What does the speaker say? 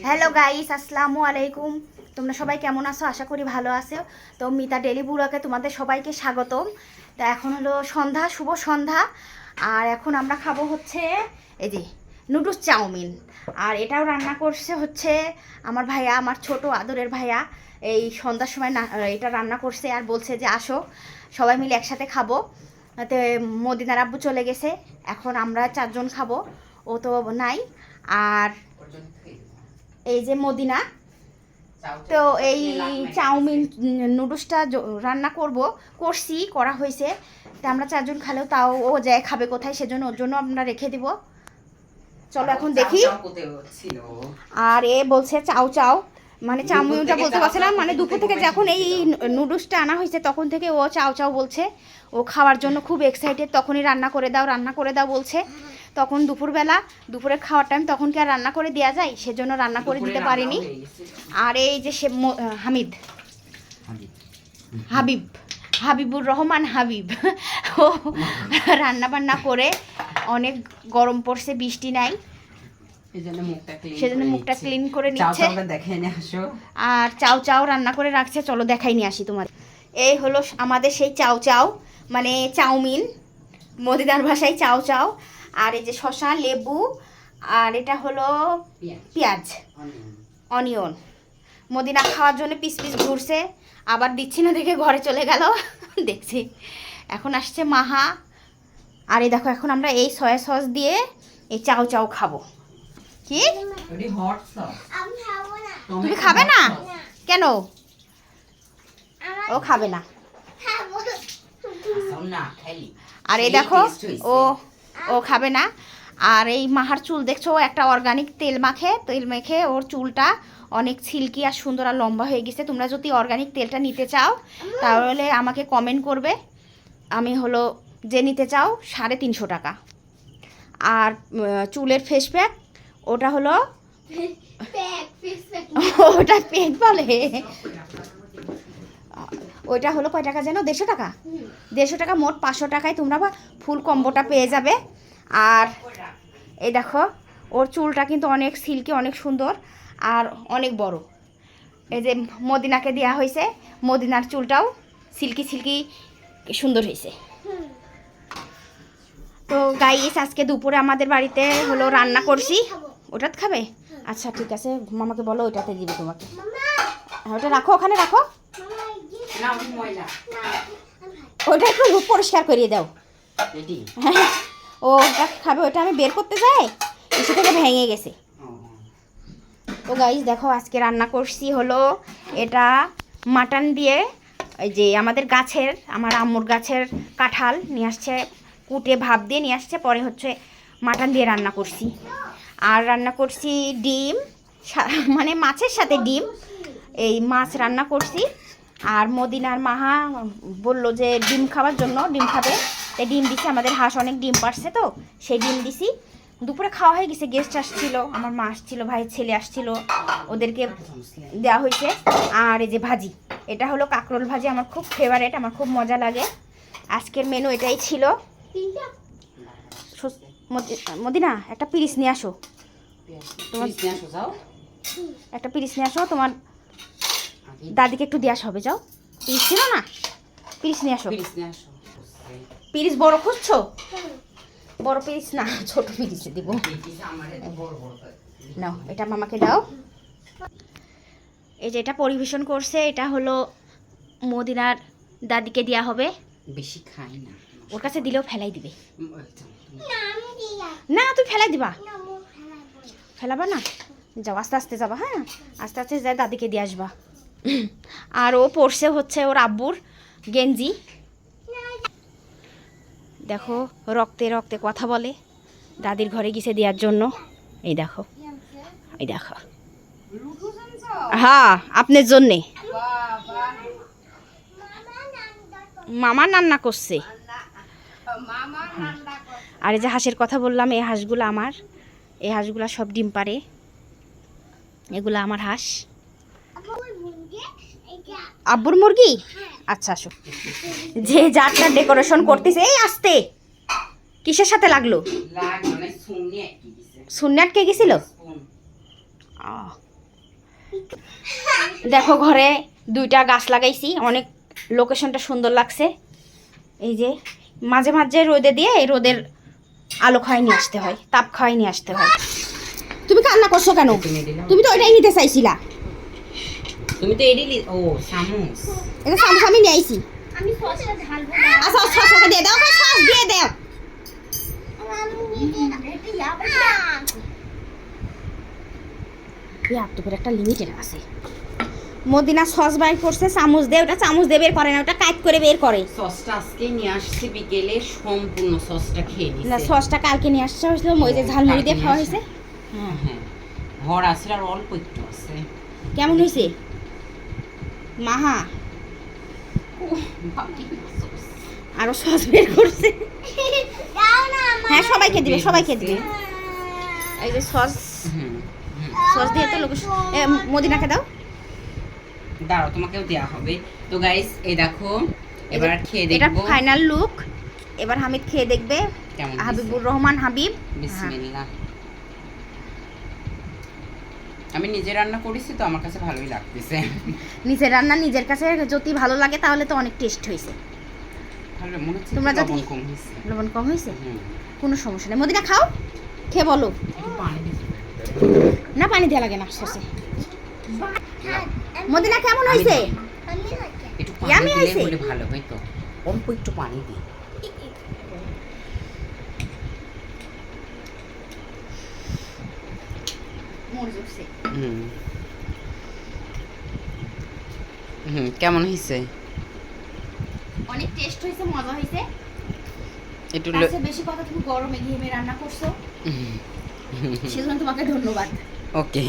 Hello guys, আসসালামু আলাইকুম। তোমরা সবাই কেমন আছো? আশা করি ভালো আছো। তো মিতা ডেলি ব্লগে তোমাদের সবাইকে স্বাগতম। তো এখন হলো সন্ধ্যা, শুভ সন্ধ্যা। আর এখন আমরা খাবো হচ্ছে এই যে নুডলস চাউমিন। আর এটাও রান্না করছে হচ্ছে আমার ভাইয়া, আমার ছোট আদরের ভাইয়া। এই সন্ধ্যার সময় এটা রান্না করছে আর বলছে যে আসো সবাই মিলে একসাথে খাবো। তো মদিনার আব্বু চলে গেছে, এখন আমরা চারজন খাবো, ও তো নাই। আর এই যে মদিনা, তো এই চাউমিন নুডলসটা রান্না করা হয়েছে। তো আমরা চারজন খালেও তাও ও যায় খাবে কোথায়, সেজন্য ওর জন্য আমরা রেখে দিব। চলো এখন দেখি। আর এ বলছে চাউ চাও, মানে চাউমিনটা বলতে পারছে না, মানে দুপুর থেকে যখন এই নুডলসটা আনা হয়েছে তখন থেকে ও চাউ চাও বলছে। ও খাওয়ার জন্য খুব এক্সাইটেড, তখনই রান্না করে দাও বলছে। তখন দুপুরের খাওয়ার টাইম, তখন কি আর রান্না করে দেওয়া যায়, সেজন্য রান্না করে দিতে পারিনি। আর এই যে সে হাবিবুর রহমান হাবিব, ও রান্না বান্না করে, অনেক গরম পড়ছে, বৃষ্টি নাই, সেজন্য মুখটা ক্লিন করে নিচ্ছে। আর চাউ চাও রান্না করে রাখছে, চলো দেখাই নিয়ে আসি তোমার। এই হলো আমাদের সেই চাউ চাও, মানে চাউমিন, মদিনার ভাষায় চাউ চাও। আর এই যে শসা, লেবু, আর এটা হলো পেঁয়াজ, অনিয়ন। মদিনা খাওয়ার জন্য পিস পিস ঘুরছে, আবার দিচ্ছি না দেখে ঘরে চলে গেল। দেখছি এখন আসছে মাহা। আর এই দেখো এখন আমরা এই সয়া সস দিয়ে এই চাউ চাউ খাবো। কি তুমি খাবে না? কেন? ও খাবে না। আর এই দেখো ও খাবে না। আর এই মাহার চুল দেখছো, একটা অর্গানিক তেল মেখে ওর চুলটা অনেক সিল্কি আর সুন্দর আর লম্বা হয়ে গেছে। তোমরা যদি অর্গানিক তেলটা নিতে চাও তাহলে আমাকে কমেন্ট করবে, আমি হলো যে নিতে চাও 350 টাকা। আর চুলের ফেস প্যাক, ওটা হলো ওটা প্যাক বলে, ওইটা হলো কয় টাকা যেন, 150 টাকা। 150 টাকা, মোট 500 টাকায় তোমরা ফুল কম্বোটা পেয়ে যাবে। আর এই দেখো ওর চুলটা কিন্তু অনেক সিল্কি, অনেক সুন্দর আর অনেক বড়। এই যে মদিনাকে দেওয়া হয়েছে, মদিনার চুলটাও সিল্কি সিল্কি সুন্দর হয়েছে। তো গাইস, আজকে দুপুরে আমাদের বাড়িতে হলো রান্না করছি। ওটাতে খাবে? আচ্ছা ঠিক আছে, মামাকে বলো ওইটাতে দিবে তোমাকে। ওটা রাখো, ওখানে রাখো, ওটা একটু পরিষ্কার করিয়ে দাও। হ্যাঁ, ওটা খাবে, ওটা আমি বের করতে যাই, এসে থেকে ভেঙে গেছে। তো গাইস দেখো, আজকে রান্না করছি হলো এটা মাটন দিয়ে, এই যে আমাদের গাছের, আমার আম্মুর গাছের কাঁঠাল নিয়ে আসছে, কুটে ভাপ দিয়ে নিয়ে আসছে, পরে হচ্ছে মাটন দিয়ে রান্না করছি। আর রান্না করছি ডিম, মানে মাছের সাথে ডিম, এই মাছ রান্না করছি। আর মদিনার মাহা বললো যে ডিম খাওয়ার জন্য, ডিম খাবে, তাই ডিম দিছি। আমাদের হাঁস অনেক ডিম পারছে, তো সেই ডিম দিছি। দুপুরে খাওয়া হয়ে গেছে, গেস্ট আসছিল, আমার মা আসছিল, ভাইয়ের ছেলে আসছিল, ওদেরকে দেওয়া হয়েছে। আর এই যে ভাজি, এটা হলো কাঁকরোল ভাজি, আমার খুব ফেভারেট, আমার খুব মজা লাগে। আজকের মেনু এটাই ছিল। মদিনা একটা পিরিচ নিয়ে আসো, তোমার একটা পিরিচ নিয়ে আসো, তোমার দাদিকে একটু দেওয়া হবে। যাও, পিরিচ ছিল না, পিরিচ নিয়ে আসো। পিরিচ বড় খুঁজছো? বড় পিরিচ না, ছোট পিরিচে দিব। নাও, এটা মামাকে দাও। এই যে এটা পরিবেশন করছে, এটা হলো মদিনার দাদিকে দেওয়া হবে। বেশি খাই না, ওর কাছে দিলেও ফেলাই দিবে। না, তুই ফেলাই দিবা? ফেলাবা না, যাও আস্তে আস্তে যাবা। হ্যাঁ, আস্তে আস্তে যাই, দাদিকে দিয়ে আসবা। আর ও পড়ছে হচ্ছে ওর আব্বুর গেঞ্জি। দেখো, রক্তে রক্তে কথা বলে, দাদির ঘরে গেছে দেওয়ার জন্য। এই দেখো, এই দেখো, হ্যাঁ আপনার জন্যে মামা রান্না করছে। আর এই যে হাঁসের কথা বললাম, এই হাঁসগুলো আমার, এই হাঁসগুলো সব ডিম পারে, এগুলো আমার হাঁস। আব্বুর মুরগি? আচ্ছা আসো। যে যারটা ডেকোরেশন করতেছে, এই আসতে কিসের সাথে লাগলো? শূন্য আটকে গেছিল। দেখো ঘরে 2টা গাছ লাগাইছি, অনেক লোকেশনটা সুন্দর লাগছে। এই যে মাঝে মাঝে রোদে দিয়ে এই রোদের আলো খাওয়াই নিয়ে আসতে হয়, তাপ খাওয়াই নিয়ে আসতে হয়। তুমি কান্না করছো কেন? তুমি তো ওইটাই নিতে চাইছিলা। তুমি তো এডি ও চামচ এটা চামচ আমি নিয়ে আইছি। আমি সসটা ঢালবো। আচ্ছা সসটা দিয়ে দাও, সস দিয়ে দাও। তো করে একটা লিমিটেড আছে। মদিনা সস বাইর করছে, চামচ দিয়ে, ওটা চামচ দিয়ে বের করে না, ওটা কাট করে বের করে। সসটা আজকে নিয়ে আসছে বিকেলে, সম্পূর্ণ সসটা খেয়ে নিছে। না সসটা কালকে নিয়ে আসছে, হয়েছিল ওই যে ঝালমুড়ি দিয়ে খাওয়া হয়েছে। হ্যাঁ হ্যাঁ, ভর আছে আর অল্প একটু আছে। কেমন হয়েছে মাহা? আরো সস বের করছে। হ্যাঁ সবাইকে দিবে, সবাইকে দিবে। এই যে সস, সস দিয়ে তো লোক। মদিনাকে দাও। দাঁড়াও, তোমাকেও দেওয়া হবে। তো গাইস এই দেখো, এবার খেয়ে এটা দেখবো ফাইনাল লুক। এবার হামিদ খেয়ে দেখবে। কেমন হাবিবুর রহমান হাবিব। বিসমিল্লাহ। আমি নিজে রান্না করেছি তো আমার কাছে ভালোই লাগতেছে। নিজের রান্না নিজের কাছে যদি ভালো লাগে তাহলে তো অনেক টেস্ট হয়েছে। ভালো মনে হচ্ছে। তোমরা লবণ যদি কম হয়েছে। লবণ কম হয়েছে, কোনো সমস্যা নেই। মদিনা খাও, খেয়ে বলো। একটু পানি দিতে না পানি দেওয়া লাগে না সসে। মদিনা কেমন হয়েছে? একটু ইয়ামি পানি দিলে হয়েছে? বলে ভালো হইতো। অল্প একটু পানি দিই। হুম হুম, কেমন হয়েছে? অনেক টেস্ট হয়েছে, মজা হয়েছে। একটু তার চেয়ে বেশি কথা তুমি গরমে ঘেমে রান্না করছো, সেজন্য তোমাকে ধন্যবাদ। ওকে।